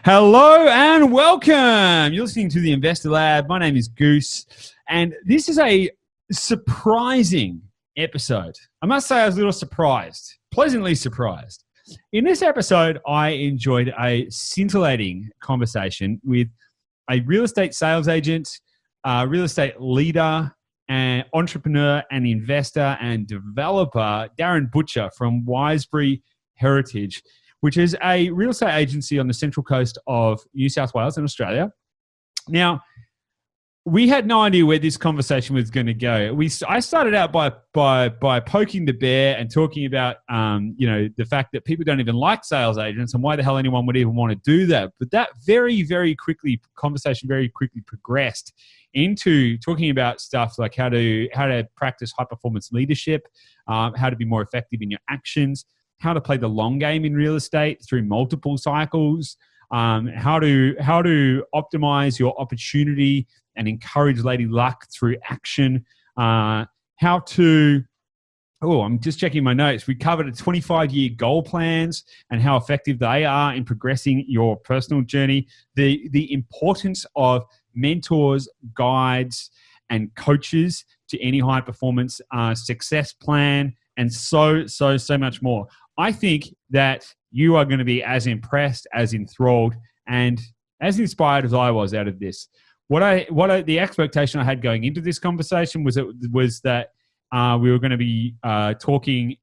Hello and welcome. You're listening to the Investor Lab. My name is Goose, and this is a surprising episode. I must say I was a little surprised, pleasantly surprised. In this episode, I enjoyed a scintillating conversation with a real estate sales agent, real estate leader, and entrepreneur and investor and developer, Darin from Wiseberry Heritage, which is a real estate agency on the central coast of New South Wales in Australia. Now, we had no idea where this conversation was going to go. I started out by poking the bear and talking about the fact that people don't even like sales agents and why the hell anyone would even want to do that. But that conversation very quickly progressed into talking about stuff like how to practice high performance leadership, how to be more effective in your actions, how to play the long game in real estate through multiple cycles, how to optimize your opportunity and encourage lady luck through action, I'm just checking my notes. We covered 25-year goal plans and how effective they are in progressing your personal journey, the importance of mentors, guides, and coaches to any high performance success plan, and so much more. I think that you are going to be as impressed, as enthralled, and as inspired as I was out of this. The expectation I had going into this conversation was that we were going to be talking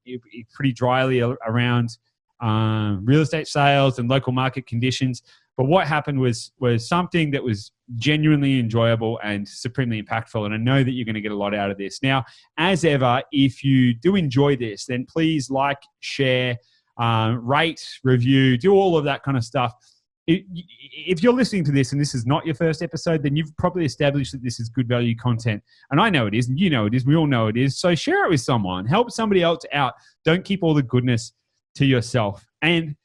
pretty dryly around real estate sales and local market conditions. But what happened was something that was genuinely enjoyable and supremely impactful. And I know that you're going to get a lot out of this. Now, as ever, if you do enjoy this, then please like, share, rate, review, do all of that kind of stuff. If you're listening to this and this is not your first episode, then you've probably established that this is good value content. And I know it is, and you know it is, we all know it is. So share it with someone. Help somebody else out. Don't keep all the goodness to yourself. And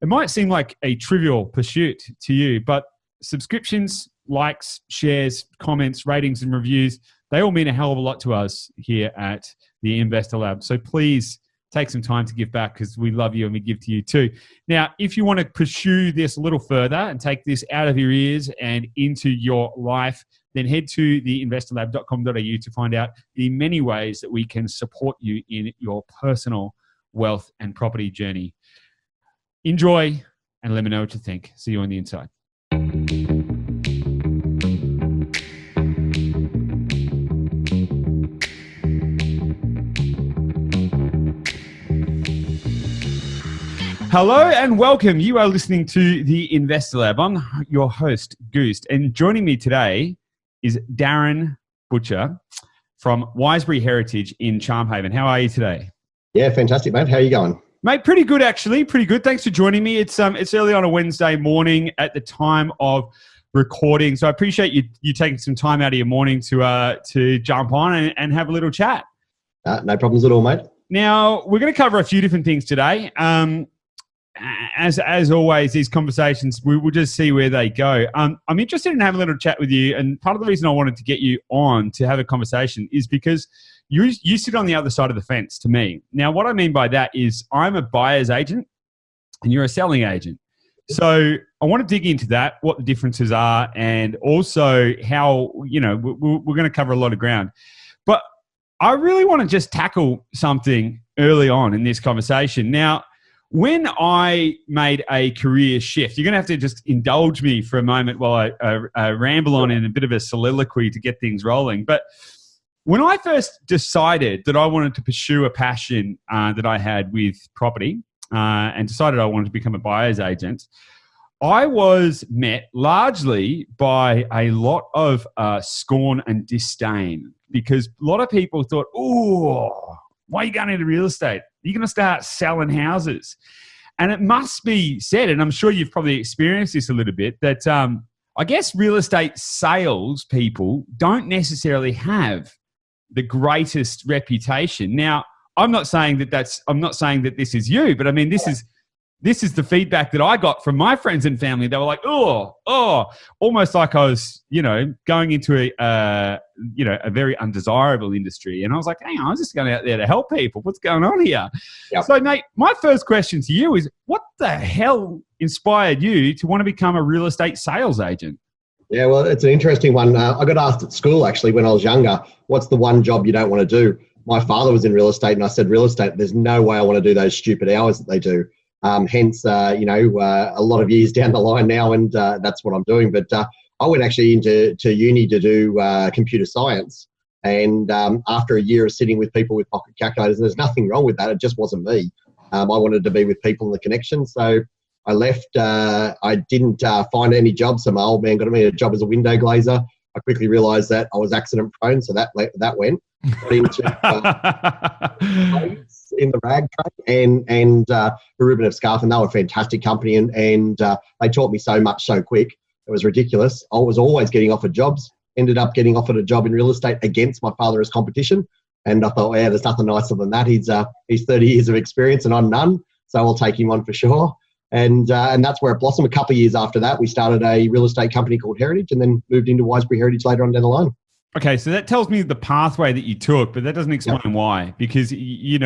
it might seem like a trivial pursuit to you, but subscriptions, likes, shares, comments, ratings, and reviews, they all mean a hell of a lot to us here at the Investor Lab. So please take some time to give back, because we love you and we give to you too. Now, if you want to pursue this a little further and take this out of your ears and into your life, then head to theinvestorlab.com.au to find out the many ways that we can support you in your personal wealth and property journey. Enjoy and let me know what you think. See you on the inside. Hello and welcome. You are listening to the Investor Lab. I'm your host, Goose, and joining me today is Darin from Wiseberry Heritage in Charmhaven. How are you today? Yeah, fantastic, mate. How are you going? Mate, pretty good actually. Pretty good. Thanks for joining me. It's early on a Wednesday morning at the time of recording, so I appreciate you taking some time out of your morning to jump on and have a little chat. No problems at all, mate. Now we're going to cover a few different things today. As always, these conversations, we will just see where they go. I'm interested in having a little chat with you, and part of the reason I wanted to get you on to have a conversation is because you sit on the other side of the fence to me. Now, what I mean by that is I'm a buyer's agent and you're a selling agent. So I want to dig into that, what the differences are, and also how, we're going to cover a lot of ground. But I really want to just tackle something early on in this conversation. Now, when I made a career shift, you're going to have to just indulge me for a moment while I ramble on in a bit of a soliloquy to get things rolling. But when I first decided that I wanted to pursue a passion that I had with property and decided I wanted to become a buyer's agent, I was met largely by a lot of scorn and disdain, because a lot of people thought, oh, why are you going into real estate? You're going to start selling houses. And it must be said, and I'm sure you've probably experienced this a little bit, that I guess real estate sales people don't necessarily have the greatest reputation. Now, I'm not saying that this is you, but I mean, this is this is the feedback that I got from my friends and family. They were like, oh, almost like I was, going into a very undesirable industry. And I was like, hang on, I was just going out there to help people. What's going on here? Yep. So, Nate, my first question to you is, what the hell inspired you to want to become a real estate sales agent? Yeah, well, it's an interesting one. I got asked at school, actually, when I was younger, what's the one job you don't want to do? My father was in real estate, and I said, real estate, there's no way I want to do those stupid hours that they do. Hence, a lot of years down the line now, and that's what I'm doing. But I went actually into uni to do computer science. And after a year of sitting with people with pocket calculators, and there's nothing wrong with that, it just wasn't me. I wanted to be with people in the connection. So I left. I didn't find any jobs. So my old man got me a job as a window glazer. I quickly realised that I was accident prone, so that went. Got into in the rag trade and Rubin Scarf, and they were a fantastic company, and they taught me so much so quick. It was ridiculous. I was always getting offered jobs. Ended up getting offered a job in real estate against my father as competition, and I thought, yeah, there's nothing nicer than that. He's 30 years of experience and I'm none, so I'll take him on for sure. And that's where it blossomed. A couple of years after that, we started a real estate company called Heritage, and then moved into Wiseberry Heritage later on down the line. Okay, so that tells me the pathway that you took, but that doesn't explain why. Because you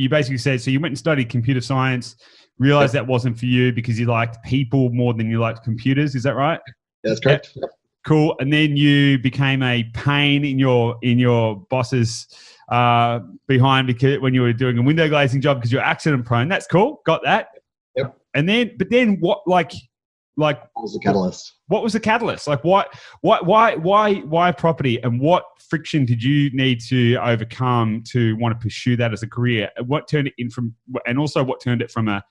basically said, so you went and studied computer science, realized that wasn't for you because you liked people more than you liked computers. Is that right? That's correct. Yep. Cool. And then you became a pain in your boss's behind because when you were doing a window glazing job because you're accident prone. That's cool. Got that. Yep. And then what? Like, what was the catalyst? What was the catalyst? Like, why property? And what friction did you need to overcome to want to pursue that as a career? What turned it in from, and also what turned it from a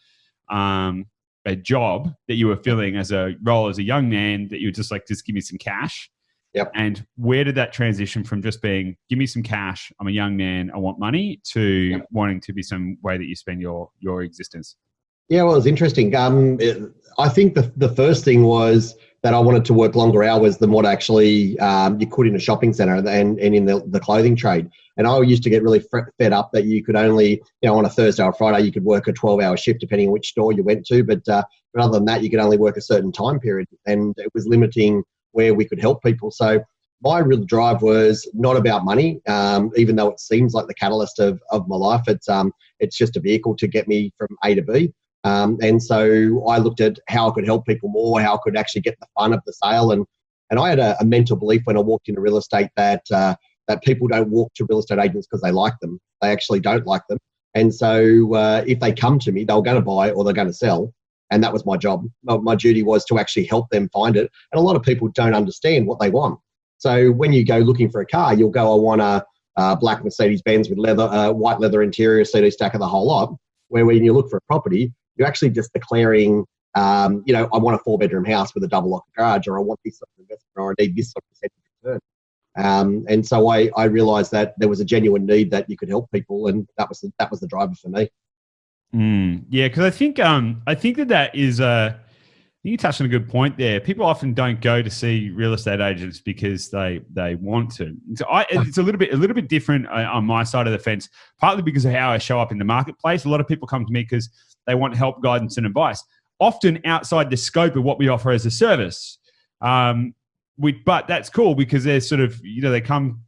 job that you were filling as a role as a young man that you were just like, just give me some cash? Yep. And where did that transition from just being, give me some cash, I'm a young man, I want money, to wanting to be some way that you spend your existence? Yeah, well, it was interesting. I think the first thing was that I wanted to work longer hours than what actually you could in a shopping centre and in the clothing trade. And I used to get really fed up that you could only, on a Thursday or Friday, you could work a 12-hour shift depending on which store you went to. But other than that, you could only work a certain time period. And it was limiting where we could help people. So my real drive was not about money, even though it seems like the catalyst of my life. It's just a vehicle to get me from A to B. And so I looked at how I could help people more, how I could actually get the fun of the sale. And I had a mental belief when I walked into real estate that people don't walk to real estate agents because they like them. They actually don't like them. And so if they come to me, they're going to buy or they're going to sell. And that was my job. My duty was to actually help them find it. And a lot of people don't understand what they want. So when you go looking for a car, you'll go, I want a black Mercedes-Benz with white leather interior, CD stacker, the whole lot. Where when you look for a property, you're actually just declaring, I want a 4-bedroom house with a double lock garage, or I want this sort of investment, or I need this sort of percentage return. And so I realised that there was a genuine need that you could help people, and that was the driver for me. Yeah, because I think that is you touched on a good point there. People often don't go to see real estate agents because they want to. So it's a little bit different on my side of the fence, partly because of how I show up in the marketplace. A lot of people come to me because they want help, guidance, and advice, often outside the scope of what we offer as a service. But that's cool because they're sort of, they come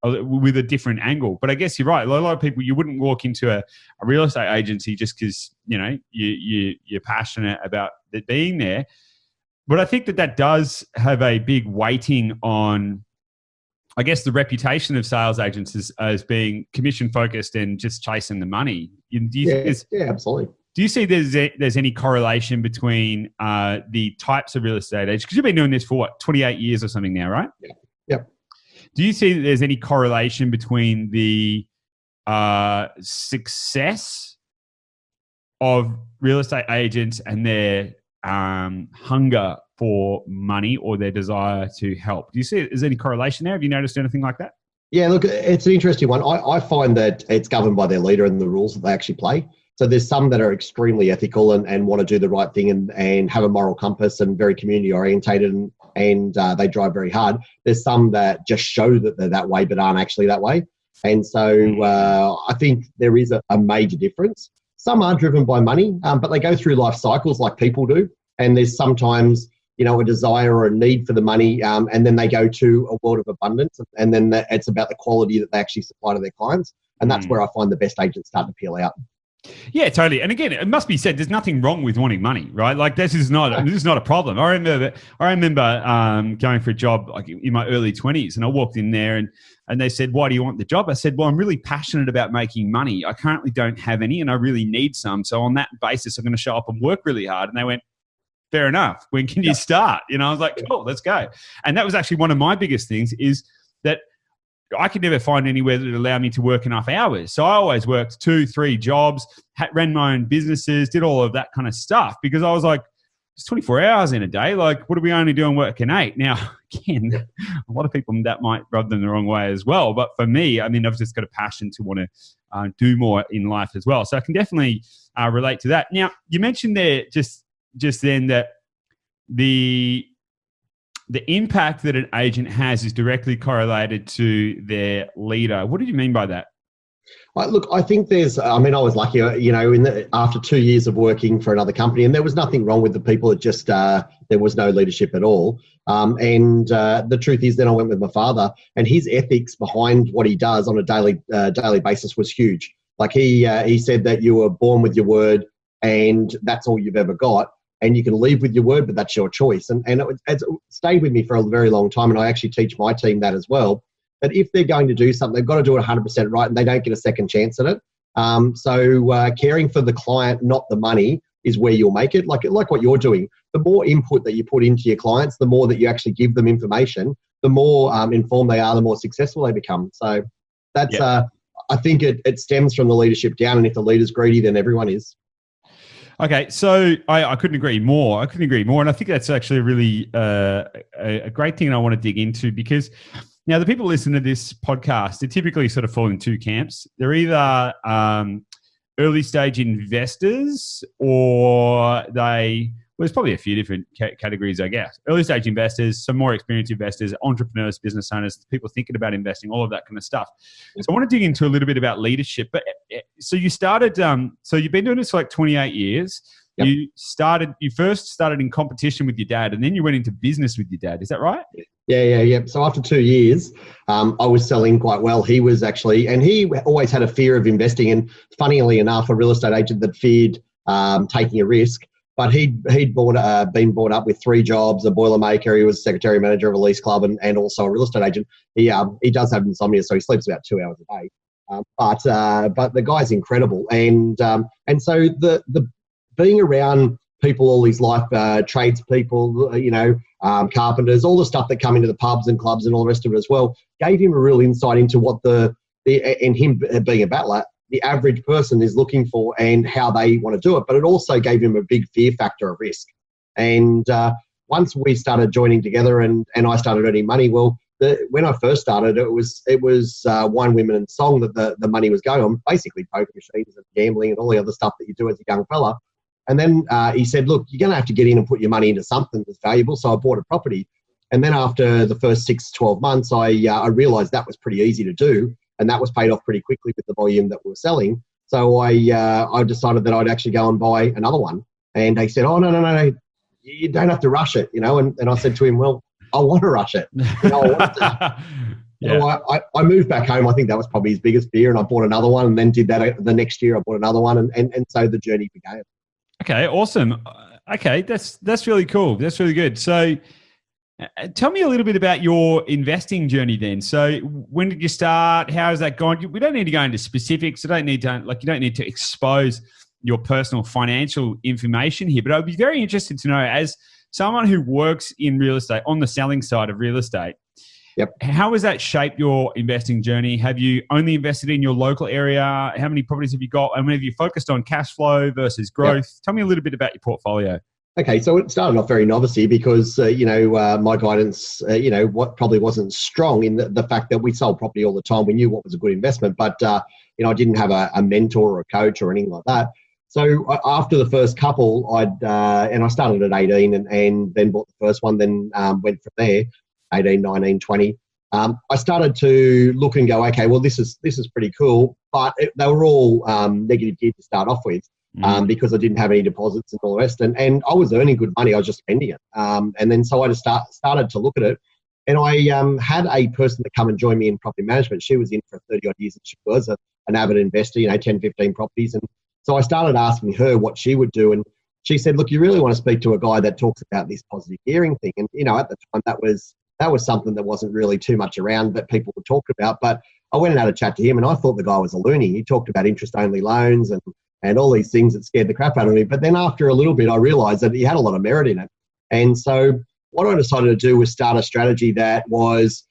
with a different angle. But I guess you're right. A lot of people, you wouldn't walk into a real estate agency just because, you're passionate about it being there. But I think that does have a big weighting on, I guess, the reputation of sales agents as being commission focused and just chasing the money. Yeah, absolutely. Do you see there's any correlation between the types of real estate agents? Because you've been doing this for 28 years or something now, right? Yeah. Yep. Do you see that there's any correlation between the success of real estate agents and their hunger for money or their desire to help? Do you see is there any correlation there? Have you noticed anything like that? Yeah, look, it's an interesting one. I find that it's governed by their leader and the rules that they actually play. So there's some that are extremely ethical and want to do the right thing and have a moral compass and very community orientated and they drive very hard. There's some that just show that they're that way but aren't actually that way. And so I think there is a major difference. Some are driven by money, but they go through life cycles like people do. And there's sometimes, a desire or a need for the money, and then they go to a world of abundance, and then it's about the quality that they actually supply to their clients. And that's where I find the best agents start to peel out. Yeah, totally. And again, it must be said, there's nothing wrong with wanting money, right? Like this is not a problem. I remember going for a job like in my early 20s, and I walked in there and they said, "Why do you want the job?" I said, "Well, I'm really passionate about making money. I currently don't have any, and I really need some. So on that basis, I'm going to show up and work really hard." And they went, "Fair enough. When can you start?" I was like, "Cool, let's go." And that was actually one of my biggest things, is that I could never find anywhere that would allow me to work enough hours. So I always worked 2-3 jobs, ran my own businesses, did all of that kind of stuff, because I was like, it's 24 hours in a day. Like, what are we only doing working 8? Now, again, a lot of people, that might rub them the wrong way as well. But for me, I've just got a passion to want to do more in life as well. So I can definitely relate to that. Now, you mentioned there just then that the impact that an agent has is directly correlated to their leader. What did you mean by that? Look, I think there's, I was lucky, after 2 years of working for another company, and there was nothing wrong with the people. It just, there was no leadership at all. And the truth is, then I went with my father, and his ethics behind what he does on a daily basis was huge. Like he said that you were born with your word, and that's all you've ever got. And you can leave with your word, but that's your choice. And it's stayed with me for a very long time. And I actually teach my team that as well, that if they're going to do something, they've got to do it 100% right, and they don't get a second chance at it. So caring for the client, not the money, is where you'll make it. Like what you're doing, the more input that you put into your clients, the more that you actually give them information, the more informed they are, the more successful they become. So that's, I think it stems from the leadership down. And if the leader's greedy, then everyone is. Okay, so I couldn't agree more. And I think that's actually really a great thing I want to dig into, because now the people listening to this podcast, they typically sort of fall in 2 camps. They're either early stage investors, or there's probably a few different categories, I guess. Early stage investors, some more experienced investors, entrepreneurs, business owners, people thinking about investing, all of that kind of stuff. So I want to dig into a little bit about leadership. But so you started, so you've been doing this for like 28 years. Yep. You first started in competition with your dad, and then you went into business with your dad. Is that right? Yeah. So after 2 years, I was selling quite well. He was actually, and he always had a fear of investing. And funnily enough, a real estate agent that feared taking a risk. But he'd been brought up with 3 jobs, a boilermaker. He was secretary manager of a lease club, and also a real estate agent. He does have insomnia, so he sleeps about 2 hours a day. But the guy's incredible, and so the being around people, all these life tradespeople, carpenters, all the stuff that come into the pubs and clubs and all the rest of it as well, gave him a real insight into what and him being a battler, the average person is looking for and how they want to do it. But it also gave him a big fear factor of risk. And once we started joining together and I started earning money, well, when I first started, it was wine, women and song that the money was going on, basically poker machines and gambling and all the other stuff that you do as a young fella. And then he said, look, you're going to have to get in and put your money into something that's valuable. So I bought a property. And then after the first 6-12 months, I realized that was pretty easy to do. And that was paid off pretty quickly with the volume that we were selling. So I decided that I'd actually go and buy another one. And he said, oh, no, you don't have to rush it, And I said to him, well, I want to rush it. I want to. Yeah. So I moved back home. I think that was probably his biggest fear. And I bought another one, and then did that the next year. I bought another one. And so the journey began. Okay, awesome. Okay, that's really cool. That's really good. So tell me a little bit about your investing journey then. So when did you start? How has that gone? We don't need to go into specifics. You don't need to expose your personal financial information here, but I'd be very interested to know, as someone who works in real estate, on the selling side of real estate, how has that shaped your investing journey? Have you only invested in your local area? How many properties have you got? And have you focused on cash flow versus growth? Tell me a little bit about your portfolio. Okay, so it started off very novicy because, my guidance, what probably wasn't strong in the fact that we sold property all the time. We knew what was a good investment, but, I didn't have a mentor or a coach or anything like that. So after the first couple, I started at 18 and then bought the first one, then went from there, 18, 19, 20. I started to look and go, okay, well, this is pretty cool, but they were all negative geared to start off with. Because I didn't have any deposits and all the rest. And I was earning good money. I was just spending it. And then so I just started to look at it. And I had a person that come and join me in property management. She was in for 30 odd years and she was an avid investor, 10, 15 properties. And so I started asking her what she would do. And she said, look, you really want to speak to a guy that talks about this positive gearing thing. And, at the time that was something that wasn't really too much around that people would talk about. But I went and had a chat to him and I thought the guy was a loony. He talked about interest-only loans and all these things that scared the crap out of me. But then after a little bit, I realised that he had a lot of merit in it. And so what I decided to do was start a strategy that was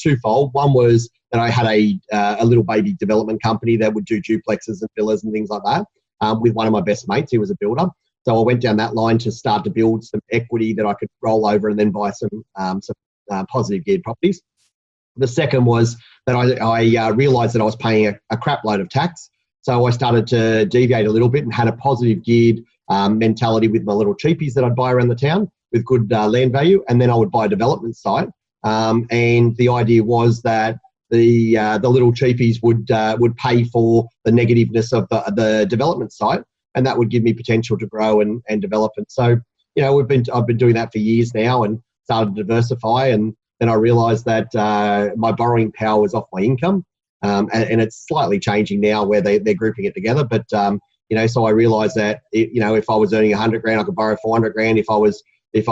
twofold. One was that I had a little baby development company that would do duplexes and villas and things like that with one of my best mates. He was a builder. So I went down that line to start to build some equity that I could roll over and then buy some positive geared properties. The second was that I realised that I was paying a crap load of tax. So I started to deviate a little bit and had a positive geared mentality with my little cheapies that I'd buy around the town with good land value. And then I would buy a development site. And the idea was that the little cheapies would pay for the negativeness of the development site. And that would give me potential to grow and develop. And so, I've been doing that for years now and started to diversify. And then I realized that my borrowing power was off my income. And it's slightly changing now where they're grouping it together. But, so I realized that, if I was earning 100 grand, I could borrow 400 grand. If I was at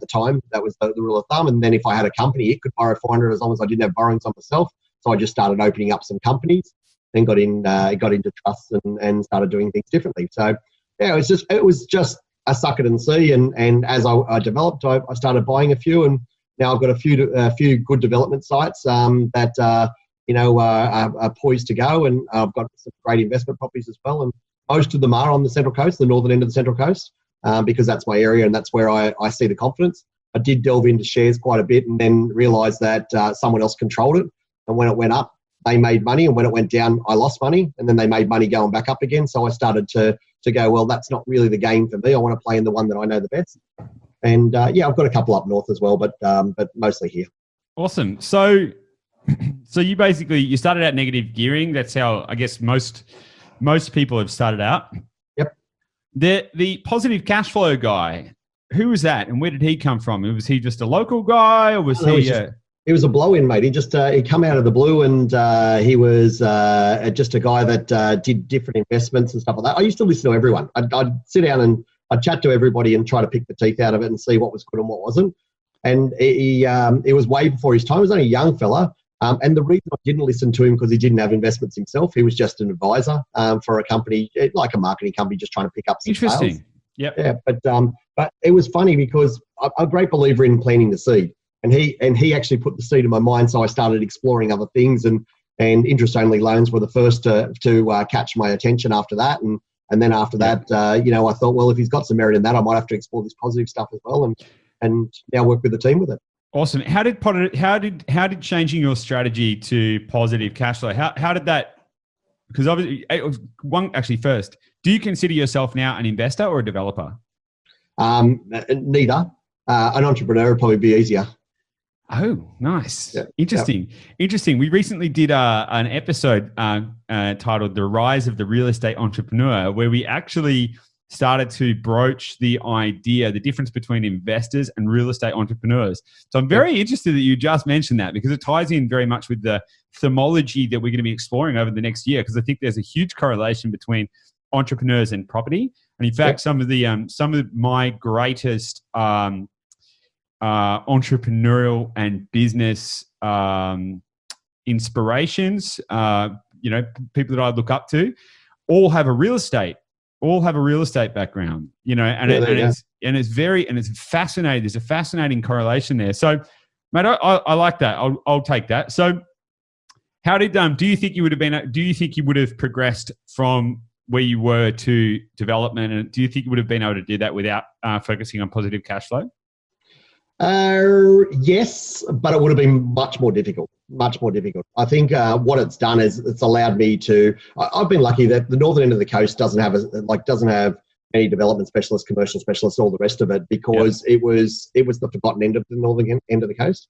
the time, that was the rule of thumb. And then if I had a company, it could borrow 400 as long as I didn't have borrowings on myself. So I just started opening up some companies, then got into trusts and started doing things differently. So, yeah, it was just a suck it and see. And as I developed, I started buying a few and now I've got a few good development sites that are poised to go, and I've got some great investment properties as well. And most of them are on the Central Coast, the northern end of the Central Coast, because that's my area and that's where I see the confidence. I did delve into shares quite a bit and then realised that someone else controlled it. And when it went up, they made money, and when it went down, I lost money, and then they made money going back up again. So I started to go, well, that's not really the game for me. I want to play in the one that I know the best. And I've got a couple up north as well, but mostly here. Awesome. So you started out negative gearing. That's how I guess most people have started out. Yep. The positive cash flow guy, who was that, and where did he come from? Was he just a local guy, or was he? He was a blow-in, mate. He come out of the blue, and he was just a guy that did different investments and stuff like that. I used to listen to everyone. I'd sit down and I'd chat to everybody and try to pick the teeth out of it and see what was good and what wasn't. And it was way before his time. He was only a young fella. And the reason I didn't listen to him because he didn't have investments himself. He was just an advisor for a company, like a marketing company, just trying to pick up some Interesting. sales. Yep. Yeah, but it was funny because I'm a great believer in planting the seed. And he actually put the seed in my mind, so I started exploring other things. And interest-only loans were the first to catch my attention after that. And then after that, I thought, well, if he's got some merit in that, I might have to explore this positive stuff as well, and now work with the team with it. Awesome. How did changing your strategy to positive cash flow? How did that? Because obviously, first, do you consider yourself now an investor or a developer? Neither. An entrepreneur would probably be easier. Oh, nice. Yeah. Interesting. We recently did an episode titled The Rise of the Real Estate Entrepreneur, where we actually started to broach the difference between investors and real estate entrepreneurs. So I'm very interested that you just mentioned that, because it ties in very much with the themology that we're going to be exploring over the next year, because I think there's a huge correlation between entrepreneurs and property. And in fact, some of my greatest entrepreneurial and business inspirations, people that I look up to, all have a real estate background, and it's fascinating. There's a fascinating correlation there. So, mate, I like that. I'll take that. So, how did do you think you would have progressed from where you were to development, and do you think you would have been able to do that without focusing on positive cash flow? Yes, but it would have been much more difficult. I think what it's done is it's allowed me to. I've been lucky that the northern end of the coast doesn't have any development specialist, commercial specialist, all the rest of it, because it was the forgotten end of the northern end of the coast.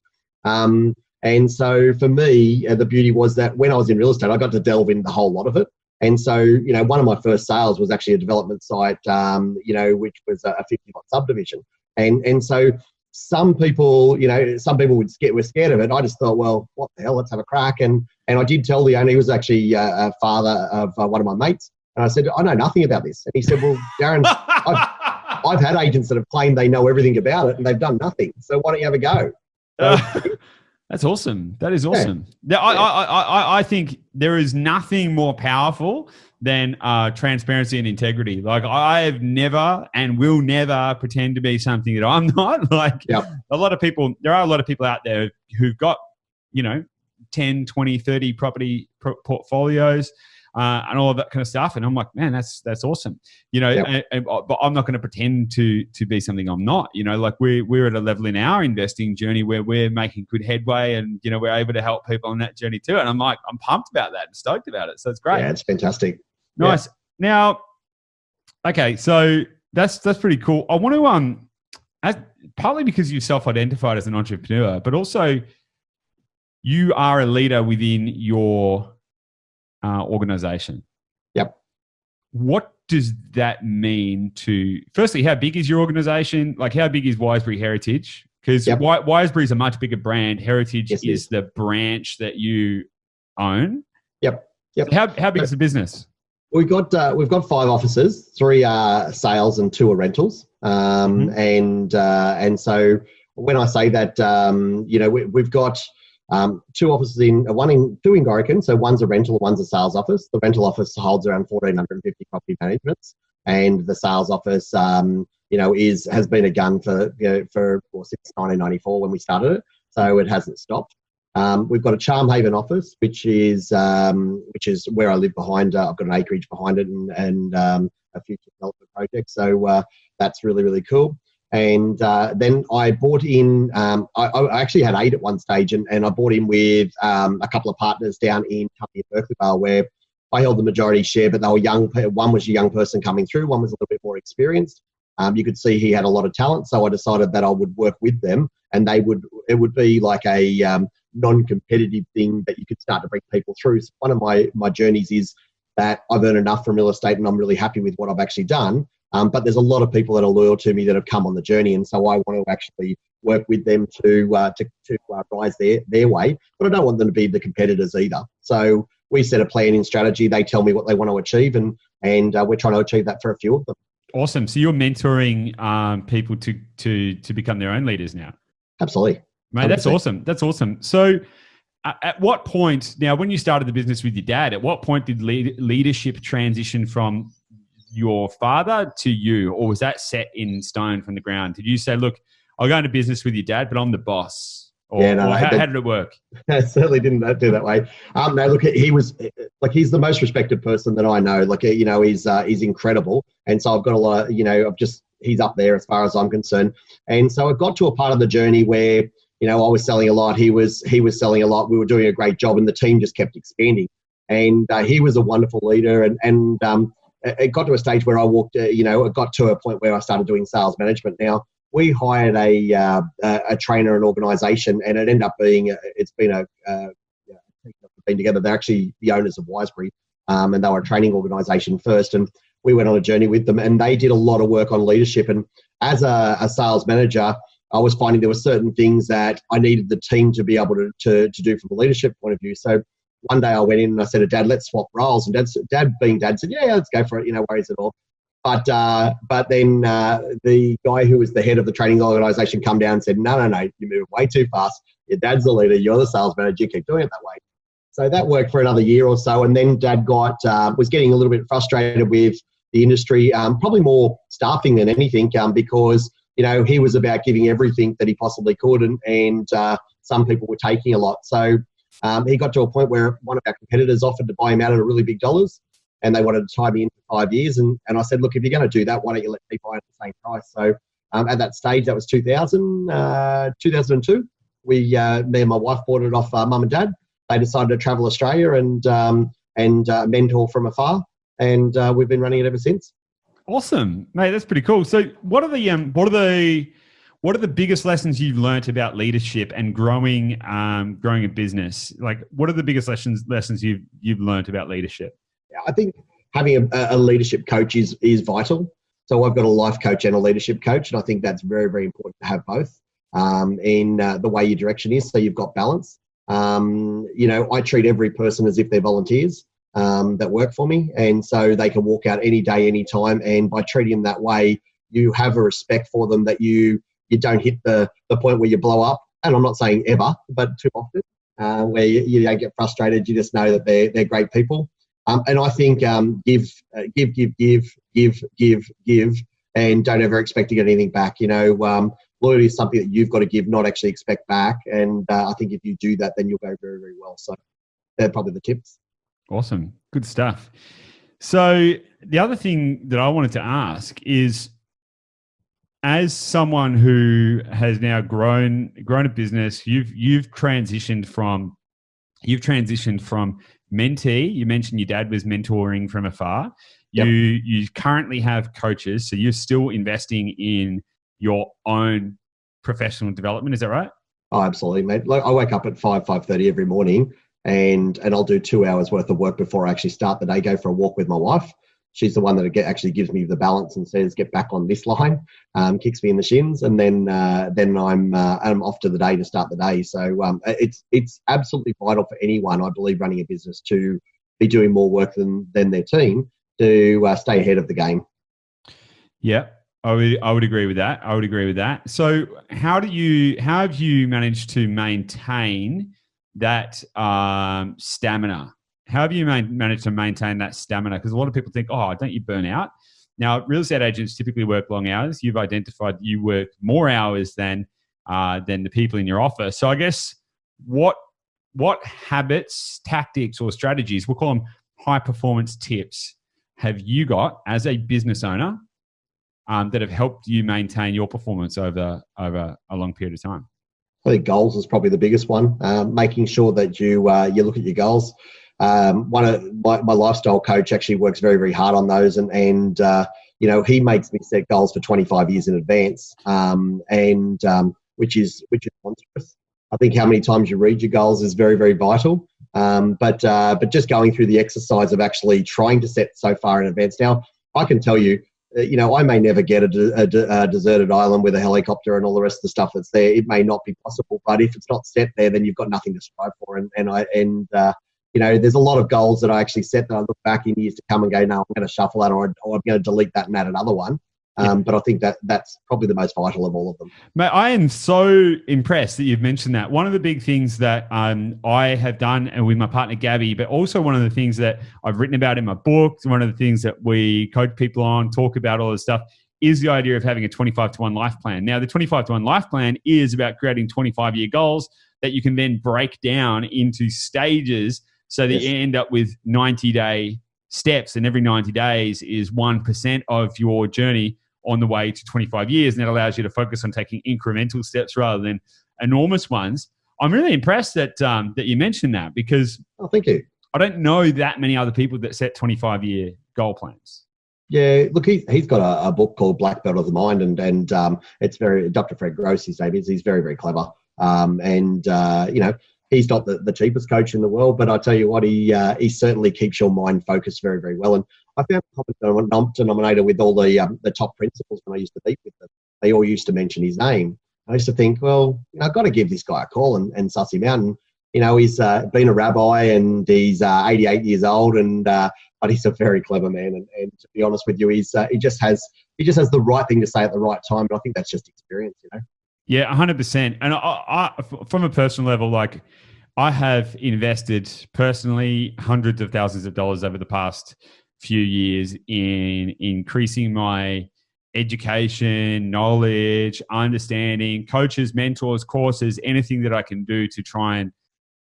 And so for me, the beauty was that when I was in real estate, I got to delve into the whole lot of it. And so, one of my first sales was actually a development site, which was a 50-lot subdivision. And so some people, were scared of it. I just thought, well, what the hell, let's have a crack. And I did tell the owner, he was actually a father of one of my mates. And I said, I know nothing about this. And he said, well, Darin, I've had agents that have claimed they know everything about it and they've done nothing. So why don't you have a go? That's awesome. That is awesome. Yeah. I think there is nothing more powerful than transparency and integrity. Like, I have never and will never pretend to be something that I'm not. Like, there are a lot of people out there who've got, 10, 20, 30 property portfolios and all of that kind of stuff. And I'm like, man, that's awesome. But I'm not going to pretend to be something I'm not. Like, we're at a level in our investing journey where we're making good headway, and we're able to help people on that journey too. And I'm like, I'm pumped about that and stoked about it. So it's great. Yeah, it's fantastic. Nice. Yeah. Now, okay, so that's pretty cool. I want to partly because you self-identified as an entrepreneur, but also you are a leader within your organization. Yep. What does that mean firstly, how big is your organization? Like, how big is Wiseberry Heritage? Because Wiseberry is a much bigger brand. Heritage is the branch that you own. Yep. So how big is the business? We've got 5 offices. 3 are sales and 2 are rentals. And so when I say that, we've got 2 offices two in Gorican. So one's a rental, one's a sales office. The rental office holds around 1,450 property managements, and the sales office, has been a gun for since 1994 when we started it. So it hasn't stopped. We've got a Charm Haven office, which is where I live behind. I've got an acreage behind it and a future development project. So that's really, really cool. And then I bought in, I actually had 8 at one stage, and I bought in with a couple of partners down in Tuppy and Berkeley Vale, where I held the majority share, but they were young. One was a young person coming through, one was a little bit more experienced. You could see he had a lot of talent, so I decided that I would work with them, and it would be like a non-competitive thing that you could start to bring people through. So one of my journeys is that I've earned enough from real estate, and I'm really happy with what I've actually done. But there's a lot of people that are loyal to me that have come on the journey, and so I want to actually work with them to rise their way. But I don't want them to be the competitors either. So we set a plan and strategy. They tell me what they want to achieve, and we're trying to achieve that for a few of them. Awesome. So you're mentoring people to become their own leaders now. Absolutely, mate. 100%. That's awesome. That's awesome. So at what point now, when you started the business with your dad, at what point did leadership transition from your father to you, or was that set in stone from the ground? Did you say, look, I'll go into business with your dad, but I'm the boss? Or how did it work? It certainly didn't do that way. No, look, he's the most respected person that I know. Like, he's incredible. And so I've got a lot of, he's up there as far as I'm concerned. And so it got to a part of the journey where, I was selling a lot. He was selling a lot. We were doing a great job, and the team just kept expanding. And he was a wonderful leader. And it got to a stage where I walked, it got to a point where I started doing sales management. Now, we hired a trainer and organisation, and it ended up being, been together. They're actually the owners of Wiseberry, and they were a training organisation first. And we went on a journey with them, and they did a lot of work on leadership. And as a sales manager, I was finding there were certain things that I needed the team to be able to do from a leadership point of view. So one day I went in and I said to Dad, let's swap roles. And Dad being Dad said, yeah, let's go for it. No worries at all. But then the guy who was the head of the training organisation come down and said, no, you move way too fast. Your dad's the leader. You're the sales manager. You keep doing it that way. So that worked for another year or so. And then Dad was getting a little bit frustrated with the industry, probably more staffing than anything, because, he was about giving everything that he possibly could. And some people were taking a lot. So he got to a point where one of our competitors offered to buy him out at really big dollars, and they wanted to tie me in for 5 years. And I said, look, if you're going to do that, why don't you let me buy at the same price? So at that stage, that was 2002. Me and my wife bought it off Mum and Dad. They decided to travel Australia and mentor from afar. And we've been running it ever since. Awesome, mate. That's pretty cool. So, what are the biggest lessons you've learnt about leadership and growing a business? Like, what are the biggest lessons you've learnt about leadership? I think having a leadership coach is vital. So I've got a life coach and a leadership coach, and I think that's very, very important to have both in the way your direction is, so you've got balance. I treat every person as if they're volunteers that work for me, and so they can walk out any day, any time, and by treating them that way, you have a respect for them that you don't hit the point where you blow up, and I'm not saying ever, but too often, where you don't get frustrated. You just know that they're great people. And I think give, and don't ever expect to get anything back. Loyalty is something that you've got to give, not actually expect back. And I think if you do that, then you'll go very, very well. So they're probably the tips. Awesome. Good stuff. So the other thing that I wanted to ask is, as someone who has now grown a business, you've transitioned from mentee. You mentioned your dad was mentoring from afar. Yep. You currently have coaches, so you're still investing in your own professional development. Is that right? Oh, absolutely, mate. Like, I wake up at 5:30 every morning, and I'll do 2 hours worth of work before I actually start the day. Go for a walk with my wife. She's the one that actually gives me the balance and says, "Get back on this line," kicks me in the shins, and then I'm off to the day to start the day. So it's absolutely vital for anyone, I believe, running a business to be doing more work than their team to stay ahead of the game. Yeah, I would agree with that. So how have you managed to maintain that stamina? How have you managed to maintain that stamina? Because a lot of people think, oh, don't you burn out? Now, real estate agents typically work long hours. You've identified you work more hours than the people in your office. So I guess what habits, tactics, or strategies, we'll call them high performance tips, have you got as a business owner that have helped you maintain your performance over a long period of time? I think goals is probably the biggest one. Making sure that you look at your goals. One of my lifestyle coach actually works very, very hard on those, and he makes me set goals for 25 years in advance, which is monstrous. I think how many times you read your goals is very, very vital. But just going through the exercise of actually trying to set so far in advance. Now, I can tell you, I may never get a deserted island with a helicopter and all the rest of the stuff that's there. It may not be possible, but if it's not set there, then you've got nothing to strive for. There's a lot of goals that I actually set that I look back in years to come and go, no, I'm going to shuffle that, or I'm going to delete that and add another one. But I think that's probably the most vital of all of them. Mate, I am so impressed that you've mentioned that. One of the big things that I have done and with my partner Gabby, but also one of the things that I've written about in my book, one of the things that we coach people on, talk about all this stuff, is the idea of having a 25-to-1 life plan. Now, the 25-to-1 life plan is about creating 25-year goals that you can then break down into stages so that you end up with 90-day steps, and every 90 days is 1% of your journey on the way to 25 years. And that allows you to focus on taking incremental steps rather than enormous ones. I'm really impressed that you mentioned that, because thank you. I don't know that many other people that set 25-year goal plans. Yeah, look, he's got a book called Black Belt of the Mind, and it's very, Dr. Fred Gross, his name is. He's very, very clever. He's not the cheapest coach in the world, but I tell you what, he certainly keeps your mind focused very, very well. And I found a common denominator with all the top principals when I used to meet with them. They all used to mention his name. I used to think, well, I've got to give this guy a call and suss him out. And he's been a rabbi, and he's 88 years old, but he's a very clever man. And to be honest with you, he just has the right thing to say at the right time. And I think that's just experience, Yeah, 100%. And I from a personal level, like, I have invested personally hundreds of thousands of dollars over the past few years in increasing my education, knowledge, understanding, coaches, mentors, courses, anything that I can do to try and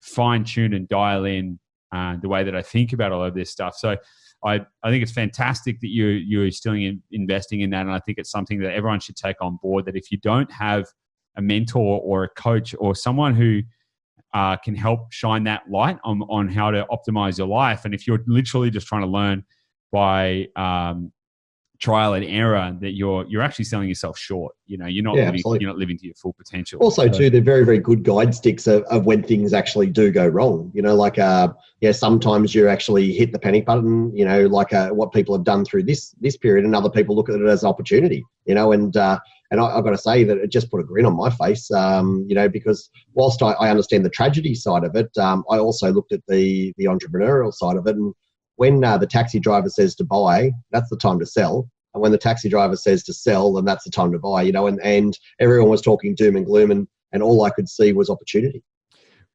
fine tune and dial in the way that I think about all of this stuff. So I think it's fantastic that you're still investing in that. And I think it's something that everyone should take on board, that if you don't have a mentor or a coach or someone who can help shine that light on how to optimize your life, and if you're literally just trying to learn by trial and error that you're actually selling yourself short. You're not absolutely. you're not living to your full potential. Also, too, they're very, very good guide sticks of when things actually do go wrong. Sometimes you actually hit the panic button. What people have done through this period, and other people look at it as an opportunity. And I've got to say that it just put a grin on my face. Because whilst I understand the tragedy side of it, I also looked at the entrepreneurial side of it. And when the taxi driver says to buy, that's the time to sell. And when the taxi driver says to sell, then that's the time to buy, and everyone was talking doom and gloom, and all I could see was opportunity.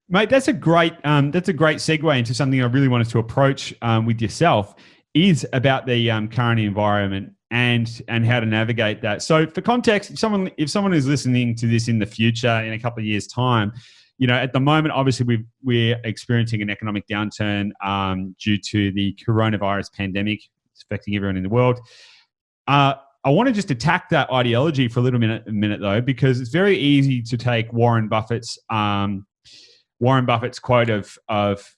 Mate, that's a great segue into something I really wanted to approach with yourself, is about the current environment and how to navigate that. So for context, if someone is listening to this in the future, in a couple of years' time, at the moment, obviously we're experiencing an economic downturn due to the coronavirus pandemic. It's affecting everyone in the world. I want to just attack that ideology for a minute though, because it's very easy to take Warren Buffett's quote of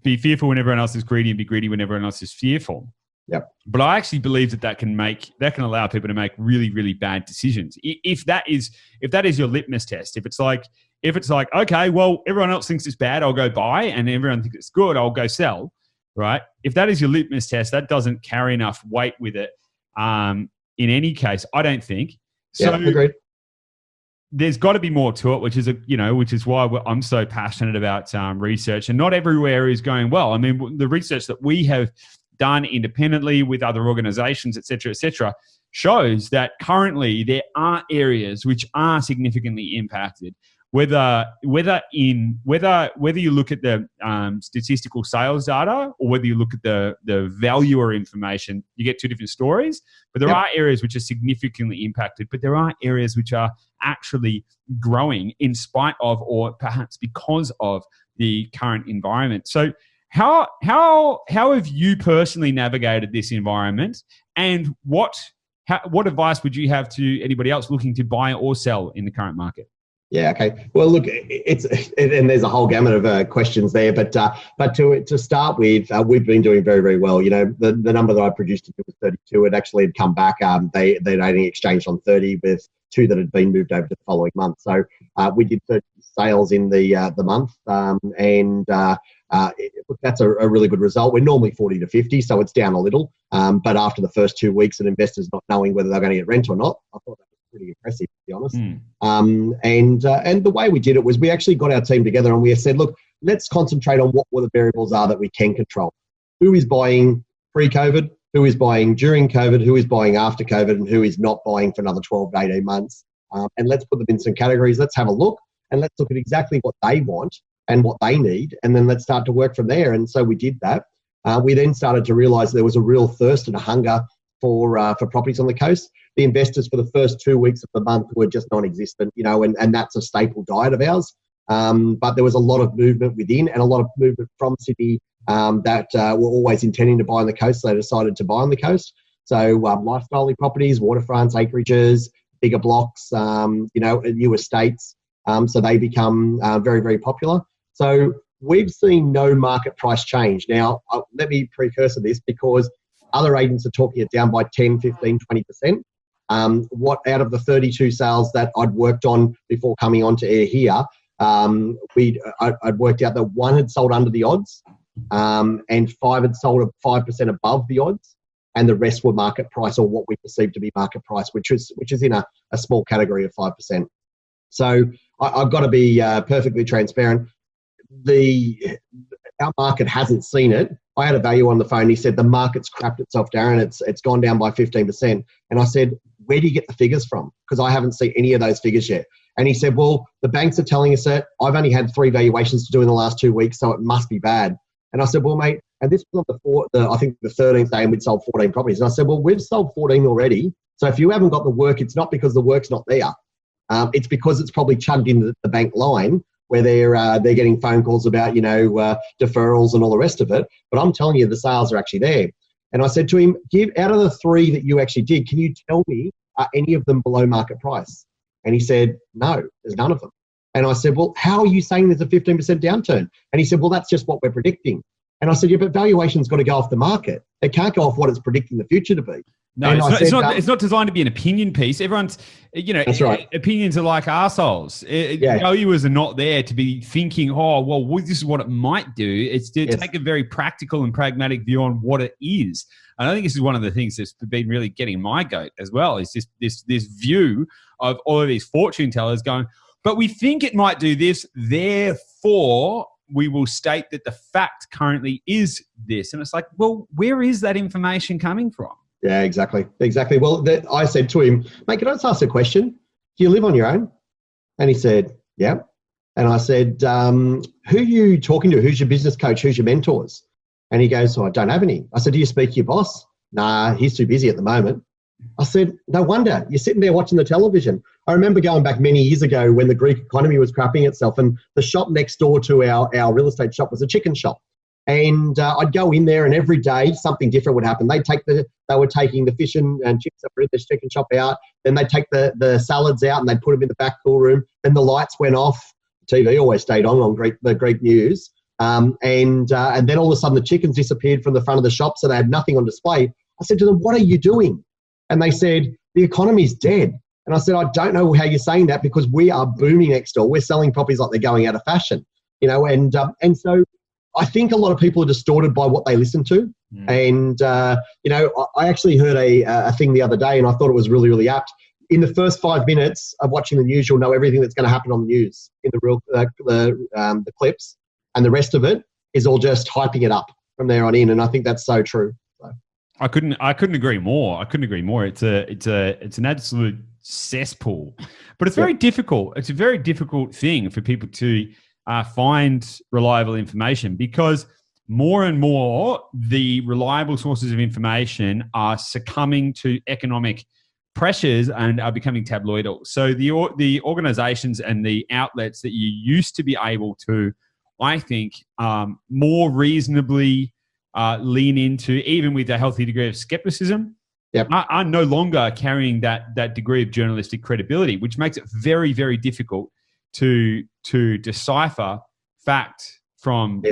be fearful when everyone else is greedy, and be greedy when everyone else is fearful. Yep. But I actually believe that can allow people to make really, really bad decisions. If that is your litmus test, if it's like, okay, well, everyone else thinks it's bad, I'll go buy, and everyone thinks it's good, I'll go sell. Right? If that is your litmus test, that doesn't carry enough weight with it. In any case, I don't think. So agreed. There's got to be more to it, which is why I'm so passionate about research. And not everywhere is going well. I mean, the research that we have done independently with other organizations, et cetera, shows that currently there are areas which are significantly impacted. Whether you look at the statistical sales data or whether you look at the valuer information, you get two different stories. But there are areas which are significantly impacted, but there are areas which are actually growing in spite of, or perhaps because of, the current environment. So how have you personally navigated this environment, and what advice would you have to anybody else looking to buy or sell in the current market? Yeah. Okay. Well, look, and there's a whole gamut of questions there, but to start with, we've been doing very, very well. The number that I produced was 32. It actually had come back. They'd only exchanged on 30 with 2 that had been moved over to the following month. So we did 30 sales in the month, that's a really good result. We're normally 40 to 50, so it's down a little. But after the first 2 weeks and investors not knowing whether they're going to get rent or not, I thought that was pretty impressive, to be honest. And the way we did it was we actually got our team together and we said, look, let's concentrate on what the variables are that we can control. Who is buying pre-COVID? Who is buying during COVID? Who is buying after COVID? And who is not buying for another 12 to 18 months? And let's put them in some categories. Let's have a look and let's look at exactly what they want and what they need. And then let's start to work from there. And so we did that. We then started to realize there was a real thirst and a hunger for properties on the coast. The investors for the first 2 weeks of the month were just non-existent, and that's a staple diet of ours. But there was a lot of movement within and a lot of movement from Sydney that were always intending to buy on the coast. So they decided to buy on the coast. So lifestyle properties, waterfronts, acreages, bigger blocks, new estates. So they become very, very popular. So we've seen no market price change. Now, let me precursor this because other agents are talking it down by 10, 15, 20%. What out of the 32 sales that I'd worked on before coming onto air here, I'd worked out that 1 had sold under the odds, and 5 had sold at 5% above the odds, and the rest were market price, or what we perceive to be market price, which is in a small category of 5%. So I've got to be perfectly transparent. Our market hasn't seen it. I had a valuer on the phone. He said the market's crapped itself, Darin. It's gone down by 15%. And I said, where do you get the figures from? Because I haven't seen any of those figures yet. And he said, well, the banks are telling us that. I've only had 3 valuations to do in the last 2 weeks, so it must be bad. And I said, well, mate, and this was on I think the 13th day, and we'd sold 14 properties. And I said, well, we've sold 14 already. So if you haven't got the work, it's not because the work's not there. It's because it's probably chugged into the bank line where they're getting phone calls about, deferrals and all the rest of it. But I'm telling you, the sales are actually there. And I said to him, out of the 3 that you actually did, can you tell me, are any of them below market price? And he said, no, there's none of them. And I said, well, how are you saying there's a 15% downturn? And he said, well, that's just what we're predicting. And I said, yeah, but valuation's got to go off the market. It can't go off what it's predicting the future to be. No, it's not designed to be an opinion piece. Everyone's, that's right. Opinions are like arseholes. Valuers are not there to be thinking, well, this is what it might do. It's to take a very practical and pragmatic view on what it is. And I think this is one of the things that's been really getting my goat as well, is this view of all of these fortune tellers going, but we think it might do this, therefore we will state that the fact currently is this. And it's like, well, where is that information coming from? Yeah, exactly. Well, I said to him, mate, can I just ask a question? Do you live on your own? And he said, yeah. And I said, who are you talking to? Who's your business coach? Who's your mentors? And he goes, I don't have any. I said, do you speak to your boss? Nah, he's too busy at the moment. I said, no wonder. You're sitting there watching the television. I remember going back many years ago when the Greek economy was crapping itself, and the shop next door to our real estate shop was a chicken shop. And I'd go in there, and every day something different would happen. They were taking the fish and chips that were in the chicken shop out. Then they'd take the salads out and they'd put them in the back cool room. Then the lights went off. The TV always stayed on the Greek news. And then all of a sudden the chickens disappeared from the front of the shop, so they had nothing on display. I said to them, what are you doing? And they said, the economy's dead. And I said, I don't know how you're saying that, because we are booming next door. We're selling properties like they're going out of fashion, and so I think a lot of people are distorted by what they listen to. And, I actually heard a thing the other day, and I thought it was really, really apt. In the first 5 minutes of watching the news, you'll know everything that's going to happen on the news in the clips, and the rest of it is all just hyping it up from there on in. And I think that's so true. So. I couldn't agree more. It's an absolute cesspool, but it's very difficult. It's a very difficult thing for people to find reliable information, because more and more the reliable sources of information are succumbing to economic pressures and are becoming tabloidal. So the organizations and the outlets that you used to be able to, I think, more reasonably lean into, even with a healthy degree of skepticism, are no longer carrying that degree of journalistic credibility, which makes it very, very difficult to decipher fact from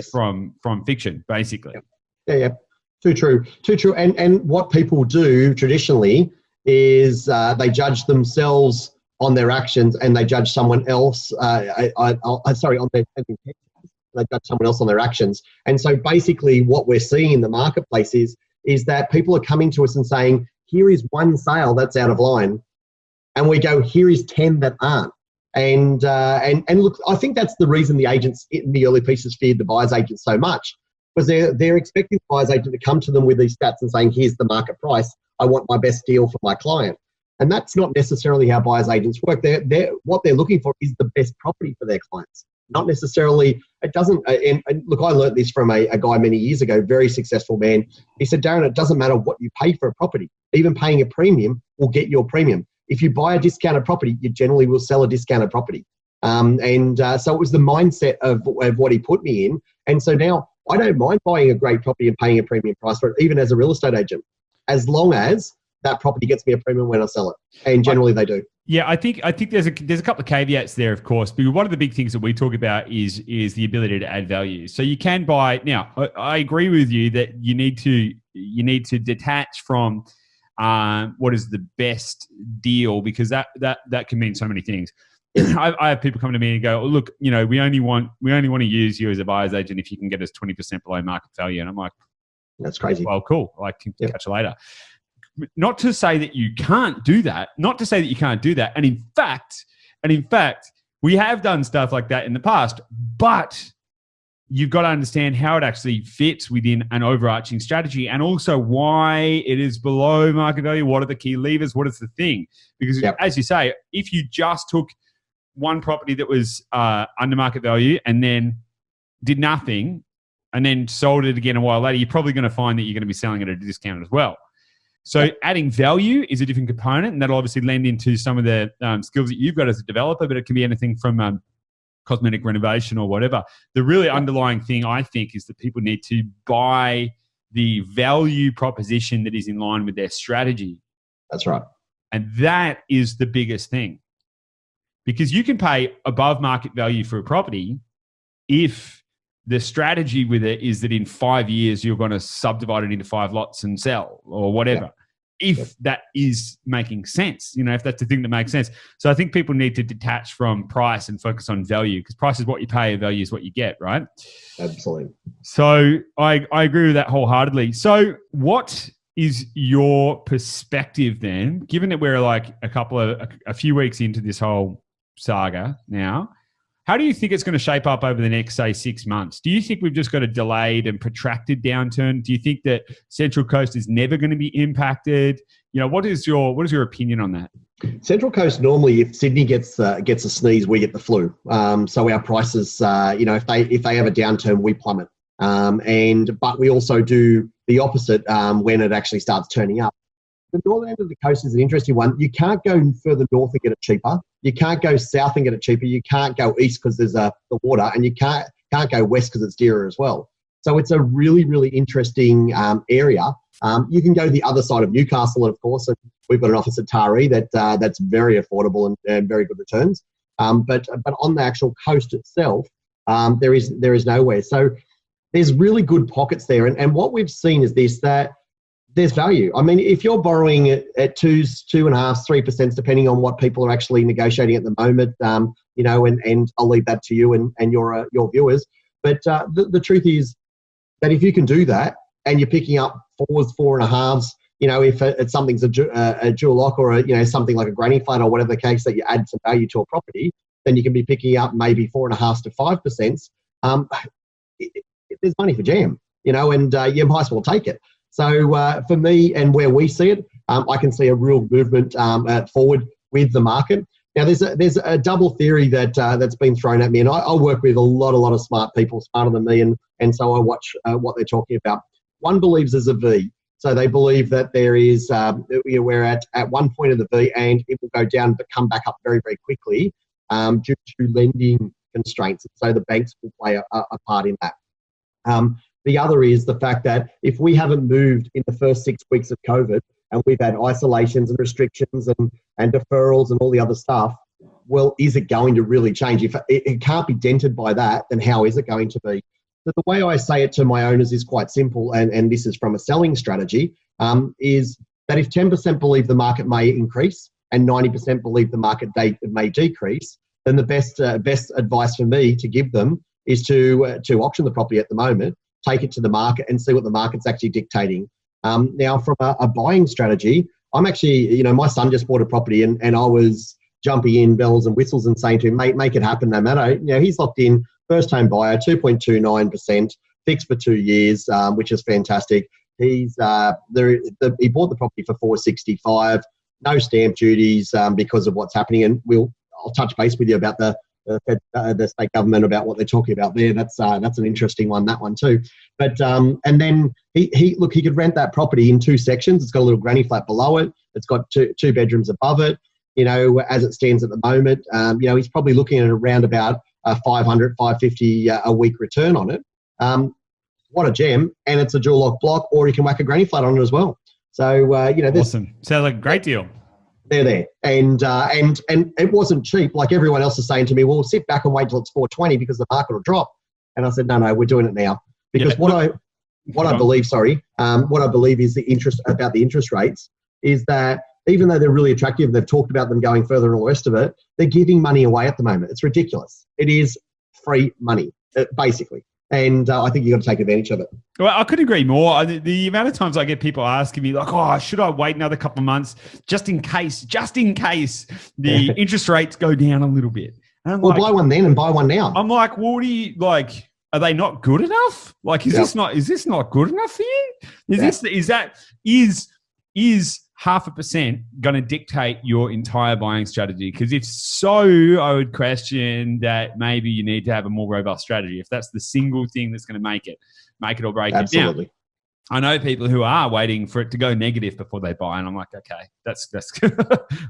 fiction, basically. Yeah. Too true. And what people do traditionally is they judge themselves on their actions, and they judge someone else. On their intentions. They judge someone else on their actions. And so basically, what we're seeing in the marketplace is that people are coming to us and saying, "Here is one sale that's out of line," and we go, "Here is 10 that aren't." And look, I think that's the reason the agents in the early pieces feared the buyer's agent so much, because they're expecting the buyer's agent to come to them with these stats and saying, here's the market price, I want my best deal for my client. And that's not necessarily how buyer's agents work. What they're looking for is the best property for their clients. Not necessarily, it doesn't, and look, I learned this from a guy many years ago, very successful man. He said, Darin, it doesn't matter what you pay for a property. Even paying a premium will get your premium. If you buy a discounted property, you generally will sell a discounted property. So it was the mindset of what he put me in. And so now I don't mind buying a great property and paying a premium price for it, even as a real estate agent, as long as that property gets me a premium when I sell it. And generally they do. Yeah, I think there's a couple of caveats there, of course. But one of the big things that we talk about is the ability to add value. So you can buy. Now, I agree with you that you need to detach from what is the best deal, because that can mean so many things. I have people come to me and go, oh, look, we only want to use you as a buyer's agent if you can get us 20% below market value. And I'm like, that's crazy. Well, cool. Catch you later. Not to say that you can't do that. And in fact, we have done stuff like that in the past, but you've got to understand how it actually fits within an overarching strategy, and also why it is below market value. What are the key levers? What is the thing? Because as you say, if you just took one property that was under market value and then did nothing and then sold it again a while later, you're probably going to find that you're going to be selling it at a discount as well. So adding value is a different component, and that'll obviously lend into some of the skills that you've got as a developer, but it can be anything from cosmetic renovation or whatever. The really underlying thing, I think, is that people need to buy the value proposition that is in line with their strategy. That's right. And that is the biggest thing. Because you can pay above market value for a property if the strategy with it is that in 5 years, you're going to subdivide it into 5 lots and sell or whatever. Yeah. If that is making sense, if that's the thing that makes sense. So I think people need to detach from price and focus on value, because price is what you pay and value is what you get, right? Absolutely. So I agree with that wholeheartedly. So what is your perspective then, given that we're like a few weeks into this whole saga now? How do you think it's going to shape up over the next, say, 6 months? Do you think we've just got a delayed and protracted downturn? Do you think that Central Coast is never going to be impacted? What is your opinion on that? Central Coast, normally, if Sydney gets a sneeze, we get the flu. So our prices, if they have a downturn, we plummet. But we also do the opposite when it actually starts turning up. The northern end of the coast is an interesting one. You can't go further north and get it cheaper. You can't go south and get it cheaper. You can't go east because there's the water, and you can't go west because it's dearer as well. So it's a really, really interesting area. You can go the other side of Newcastle, and of course, we've got an office at Darin that's very affordable and very good returns. But on the actual coast itself, there is nowhere. So there's really good pockets there. And what we've seen is this, that there's value. I mean, if you're borrowing at 2.5%, 3%, depending on what people are actually negotiating at the moment, and I'll leave that to you and your viewers. But the truth is that if you can do that and you're picking up 4s, 4.5s, if it's something's a dual lock or something like a granny flat or whatever the case, that you add some value to a property, then you can be picking up maybe 4.5s to 5%. There's money for jam, and you might as well take it. So for me, and where we see it, I can see a real movement forward with the market. Now, there's a double theory that's been thrown at me, and I work with a lot of smart people, smarter than me, and so I watch what they're talking about. One believes there's a V, so they believe that there is we're at one point of the V, and it will go down but come back up very, very quickly due to lending constraints. So the banks will play a part in that. The other is the fact that if we haven't moved in the first 6 weeks of COVID, and we've had isolations and restrictions and deferrals and all the other stuff, well, is it going to really change? If it can't be dented by that, then how is it going to be? So the way I say it to my owners is quite simple, and this is from a selling strategy, is that if 10% believe the market may increase and 90% believe the market may decrease, then the best advice for me to give them is to auction the property at the moment, take it to the market and see what the market's actually dictating. Now, from a buying strategy, I'm actually, my son just bought a property and I was jumping in bells and whistles and saying to him, mate, make it happen no matter. He's locked in, first home buyer, 2.29%, fixed for 2 years, which is fantastic. He bought the property for $465, no stamp duties because of what's happening. And I'll touch base with you about the state government about what they're talking about there. That's an interesting one, that one too. But and then he could rent that property in 2 sections. It's got a little granny flat below it. It's got two bedrooms above it. As it stands at the moment, he's probably looking at around about $500, $550 a week return on it. What a gem! And it's a dual lock block, or you can whack a granny flat on it as well. So awesome. Sounds like a great deal. They're there, and it wasn't cheap. Like everyone else is saying to me, well, sit back and wait till it's 420 because the market will drop. And I said, no, we're doing it now because what I believe is the interest rates is that even though they're really attractive, they've talked about them going further and all the rest of it, they're giving money away at the moment. It's ridiculous. It is free money, basically. And I think you've got to take advantage of it. Well, I couldn't agree more. The amount of times I get people asking me like, oh, should I wait another couple of months just in case the interest rates go down a little bit? And I'm buy one then and buy one now. I'm like, well, what do you like? Are they not good enough? Like, is this not good enough for you? Is 0.5% going to dictate your entire buying strategy? Because if so, I would question that maybe you need to have a more robust strategy. If that's the single thing that's going to make it or break it. Absolutely. Now, I know people who are waiting for it to go negative before they buy, and I'm like, okay, that's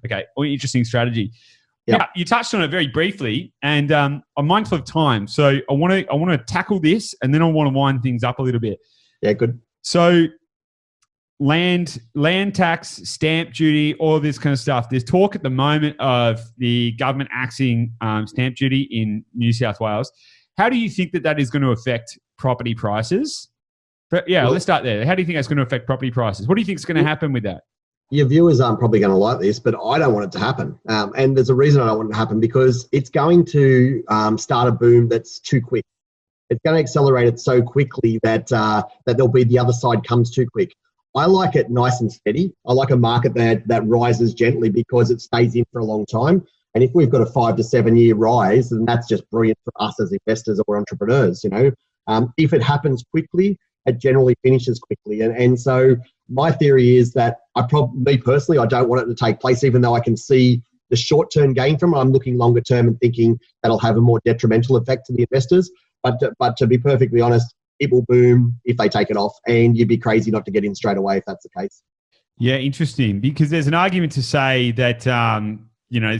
okay. Interesting strategy. Yep. Now, you touched on it very briefly, and I'm mindful of time, so I want to tackle this, and then I want to wind things up a little bit. Yeah, good. So, land tax, stamp duty, all this kind of stuff. There's talk at the moment of the government axing stamp duty in New South Wales. how do you think that is going to affect property prices? But Well, let's start there. How do you think that's going to affect property prices? What do you think is going to happen with that? your viewers aren't probably going to like this, but I don't want it to happen. And there's a reason I don't want it to happen, because it's going to start a boom that's too quick. It's going to accelerate it so quickly that there'll be the other side comes too quick. I like it nice and steady. I like a market that rises gently because it stays in for a long time. And if we've got a 5 to 7 year rise, then that's just brilliant for us as investors or entrepreneurs. If it happens quickly, it generally finishes quickly. And so my theory is that me personally, I don't want it to take place, even though I can see the short-term gain from it. I'm looking longer term and thinking that'll have a more detrimental effect to the investors. But to be perfectly honest, it will boom if they take it off, and you'd be crazy not to get in straight away if that's the case. Yeah, interesting, because there's an argument to say that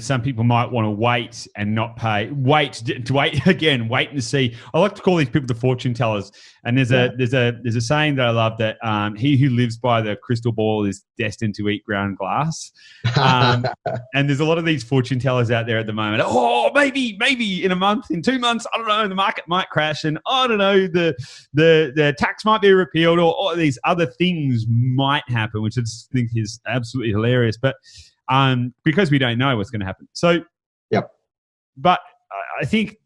some people might want to wait and not pay. Wait and see. I like to call these people the fortune tellers. And there's a saying that I love that he who lives by the crystal ball is destined to eat ground glass. And there's a lot of these fortune tellers out there at the moment. Oh, maybe in a month, in 2 months, I don't know, the market might crash, and I don't know, the tax might be repealed, or all these other things might happen, which I just think is absolutely hilarious. But because we don't know what's going to happen. So, yep. But I think,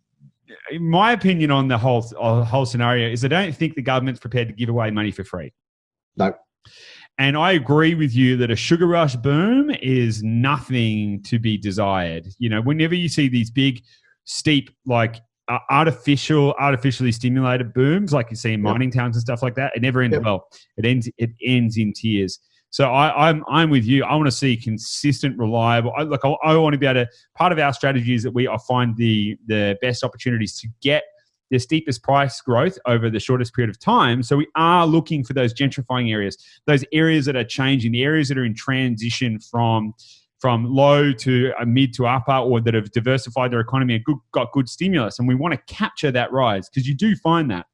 in my opinion on the whole scenario, is I don't think the government's prepared to give away money for free. No. And I agree with you that a sugar rush boom is nothing to be desired. Whenever you see these big, steep, like artificially stimulated booms, like you see in mining towns and stuff like that, it never ends well. It ends in tears. So I'm with you. I want to see consistent, reliable. I want to be able to. Part of our strategy is that I find the best opportunities to get the steepest price growth over the shortest period of time. So we are looking for those gentrifying areas, those areas that are changing, the areas that are in transition from low to a mid to upper, or that have diversified their economy and got good stimulus. And we want to capture that rise, because you do find that.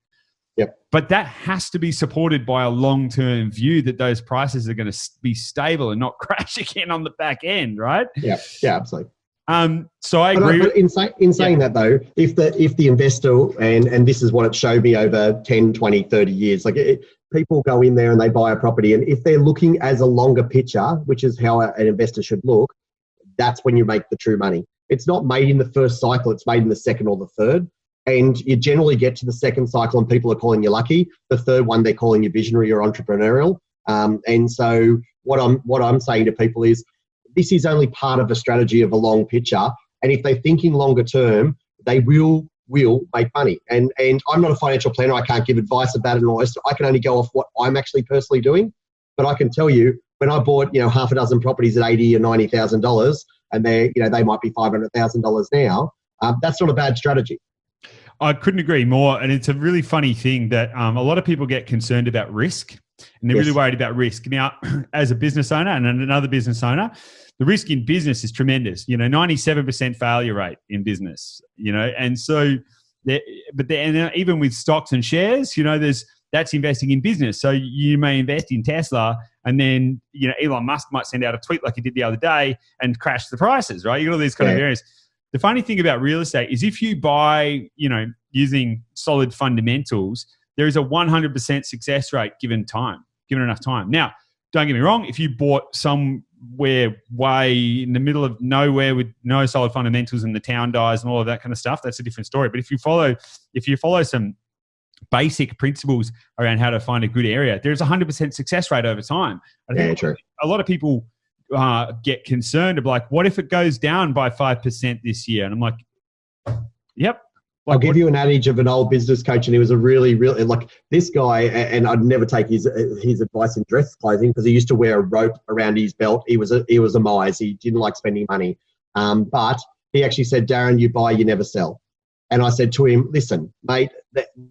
Yep. But that has to be supported by a long-term view that those prices are going to be stable and not crash again on the back end, right? Yeah, absolutely. So I agree. But in saying that, though, if the investor, and this is what it showed me over 10, 20, 30 years, people go in there and they buy a property, and if they're looking as a longer picture, which is how an investor should look, that's when you make the true money. It's not made in the first cycle, it's made in the second or the third. And you generally get to the second cycle and people are calling you lucky. The third one, they're calling you visionary or entrepreneurial. And so what I'm saying to people is, this is only part of a strategy of a long picture. And if they're thinking longer term, they will make money. And I'm not a financial planner. I can't give advice about it. I can only go off what I'm actually personally doing. But I can tell you, when I bought half a dozen properties at $80,000 or $90,000, and they might be $500,000 now, that's not a bad strategy. I couldn't agree more. And it's a really funny thing that a lot of people get concerned about risk, and they're really worried about risk. Now, as a business owner and another business owner, the risk in business is tremendous. 97% failure rate in business, and so, even with stocks and shares, that's investing in business. So you may invest in Tesla, and then, Elon Musk might send out a tweet like he did the other day and crash the prices, right? You got all these kind of areas. The funny thing about real estate is, if you buy, using solid fundamentals, there is a 100% success rate given enough time. Now, don't get me wrong. If you bought somewhere way in the middle of nowhere with no solid fundamentals and the town dies and all of that kind of stuff, that's a different story. But if you follow some basic principles around how to find a good area, there's a 100% success rate over time. I think true. A lot of people get concerned of, like, what if it goes down by 5% this year? And I'm like, yep. I'll give you an adage of an old business coach, and he was a really, really, this guy, and I'd never take his advice in dress clothing, because he used to wear a rope around his belt. He was a miser. He didn't like spending money. But he actually said, Darin, you buy, you never sell. And I said to him, listen, mate,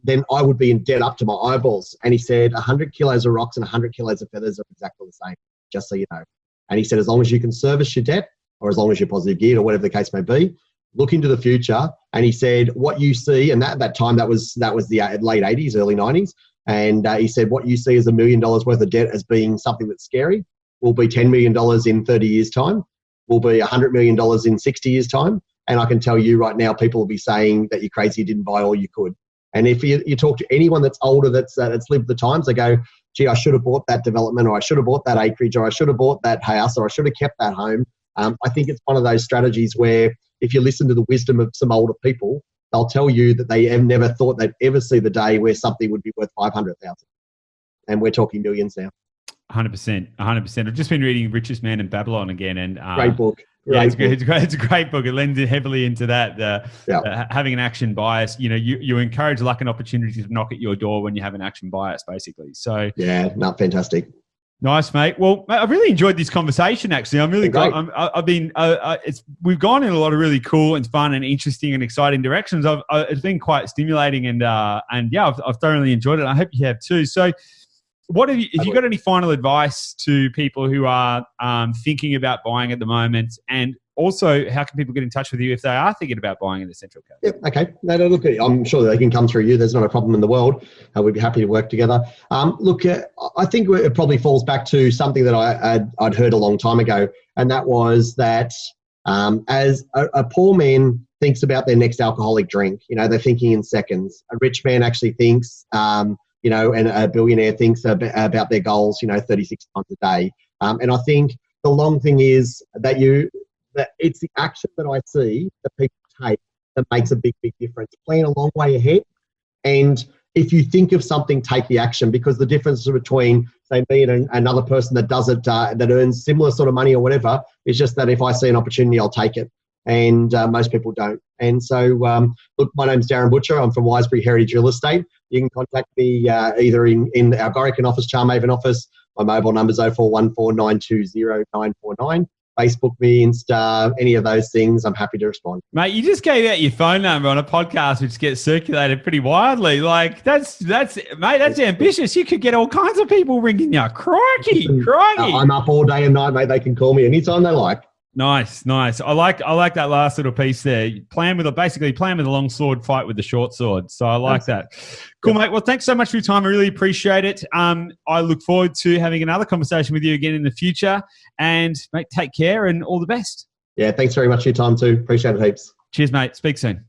then I would be in debt up to my eyeballs. And he said, 100 kilos of rocks and 100 kilos of feathers are exactly the same, just so you know. And he said, as long as you can service your debt, or as long as you're positive geared, or whatever the case may be, look into the future. And he said, what you see, and that time that was the late 80s, early 90s. And he said, what you see as $1 million worth of debt as being something that's scary will be $10 million in 30 years' time, will be $100 million in 60 years' time, And I can tell you right now, people will be saying that you're crazy, you didn't buy all you could. And if you talk to anyone that's older, that's lived the times, they go, gee, I should have bought that development, or I should have bought that acreage, or I should have bought that house, or I should have kept that home. I think it's one of those strategies where if you listen to the wisdom of some older people, they'll tell you that they have never thought they'd ever see the day where something would be worth 500,000. And we're talking millions now. 100%. I've just been reading Richest Man in Babylon again. And great book. It's a great book. It lends heavily into that. Having an action bias, you encourage luck and opportunity to knock at your door when you have an action bias, basically. So yeah, not fantastic. Nice, mate. Well, mate, I've really enjoyed this conversation. Actually, I'm really great. We've gone in a lot of really cool and fun and interesting and exciting directions. It's been quite stimulating and I've thoroughly enjoyed it. I hope you have too. So, have you got any final advice to people who are thinking about buying at the moment? And also, how can people get in touch with you if they are thinking about buying in the Central Coast? Yep. Okay. No, look, I'm sure they can come through you. There's not a problem in the world. We'd be happy to work together. I think it probably falls back to something that I'd heard a long time ago, and that was that as a poor man thinks about their next alcoholic drink, they're thinking in seconds. A rich man actually thinks, and a billionaire thinks about their goals, 36 times a day. And I think the long thing is that it's the action that I see that people take that makes a big, big difference. Plan a long way ahead. And if you think of something, take the action, because the difference between, say, me and another person that does it, that earns similar sort of money or whatever, is just that if I see an opportunity, I'll take it. And most people don't. And so, look, my name's Darin Butcher. I'm from Wiseberry Heritage Real Estate. You can contact me either in our Gorican office, Charmaven office. My mobile number is 0414 920 949. Facebook me, Insta, any of those things. I'm happy to respond. Mate, you just gave out your phone number on a podcast which gets circulated pretty widely. Like, that's ambitious. You could get all kinds of people ringing you. Crikey. I'm up all day and night, mate. They can call me anytime they like. Nice. I like that last little piece there. Plan with a long sword, fight with the short sword. So I like that. Cool, mate. Well, thanks so much for your time. I really appreciate it. I look forward to having another conversation with you again in the future. And mate, take care and all the best. Yeah, thanks very much for your time too. Appreciate it heaps. Cheers, mate. Speak soon.